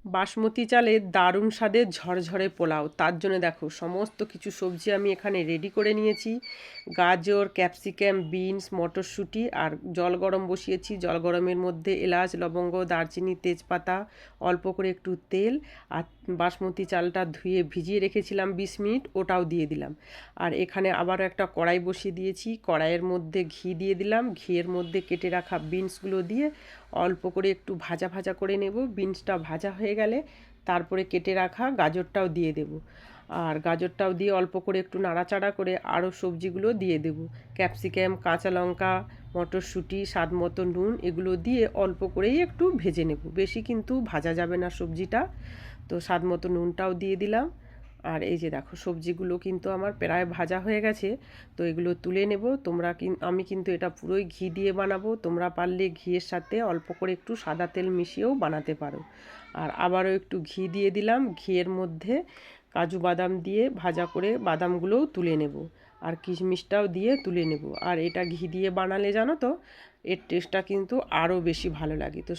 বাসমতি চালের দারুণ স্বাদের ঝরঝরে পোলাও। তার জন্য দেখো সমস্ত কিছু সবজি আমি এখানে রেডি করে নিয়েছি। গাজর, ক্যাপসিকাম, বিনস, মটরশুঁটি, আর জল গরম বসিয়েছি। জল গরমের মধ্যে এলাচ, লবঙ্গ, দারচিনি, তেজপাতা, অল্প করে একটু তেল, আর বাসমতি চালটা ধুয়ে ভিজিয়ে রেখেছিলাম 20 মিনিট, ওটাও দিয়ে দিলাম। আর এখানে আবারও একটা কড়াই বসিয়ে দিয়েছি। কড়াইয়ের মধ্যে ঘি দিয়ে দিলাম। ঘিয়ের মধ্যে কেটে রাখা বিনসগুলো দিয়ে অল্প করে একটু ভাজা ভাজা করে নেব। বিনসটা ভাজা হয়ে গেলে তারপরে কেটে রাখা গাজরটাও দিয়ে দেব। আর গাজরটাও দিয়ে অল্প করে একটু নাড়াচাড়া করে আরও সবজিগুলো দিয়ে দেব। ক্যাপসিকাম, কাঁচা লঙ্কা, মটরশুঁটি, স্বাদ মতো নুন, এগুলো দিয়ে অল্প করেই একটু ভেজে নেব। বেশি কিন্তু ভাজা যাবে না সবজিটা। তো স্বাদ মতো নুনটাও দিয়ে দিলাম। আর এই যে দেখো সবজিগুলো কিন্তু আমার প্রায় ভাজা হয়ে গেছে। তো এগুলো তুলে নেব। আমি কিন্তু এটা পুরোই ঘি দিয়ে বানাবো। তোমরা পারলে ঘিয়ের সাথে অল্প করে একটু সাদা তেল মিশিয়েও বানাতে পারো। আর আবারও একটু ঘি দিয়ে দিলাম। ঘিয়ের মধ্যে কাজু বাদাম দিয়ে ভাজা করে বাদামগুলোও তুলে নেব। আর কিশমিশটাও দিয়ে তুলে নেব। আর এটা ঘি দিয়ে বানালে জানো তো এর টেস্টটা কিন্তু আরও বেশি ভালো লাগে। তো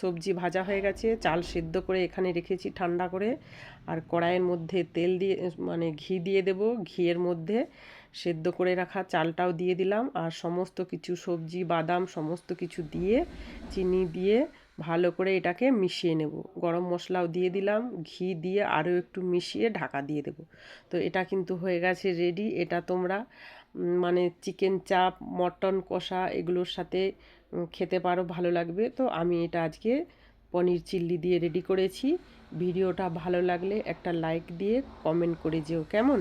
সবজি ভাজা হয়ে গেছে। চাল সেদ্ধ করে এখানে রেখেছি ঠান্ডা করে। আর কড়াইয়ের মধ্যে তেল দিয়ে ঘি দিয়ে দেব। ঘিয়ের মধ্যে সেদ্ধ করে রাখা চালটাও দিয়ে দিলাম। আর সমস্ত কিছু সবজি, বাদাম সমস্ত কিছু দিয়ে চিনি দিয়ে ভালো করে এটাকে মিশিয়ে নেব। গরম মশলাও দিয়ে দিলাম। ঘি দিয়ে আরও একটু মিশিয়ে ঢাকা দিয়ে দেব। তো এটা কিন্তু হয়ে গেছে রেডি। এটা তোমরা চিকেন চাপ, মটন কষা এগুলোর সাথে খেতে পারো, ভালো লাগবে। তো আমি এটা আজকে পনির চিল্লি দিয়ে রেডি করেছি। ভিডিওটা ভালো লাগলে একটা লাইক দিয়ে কমেন্ট করে যেও কেমন।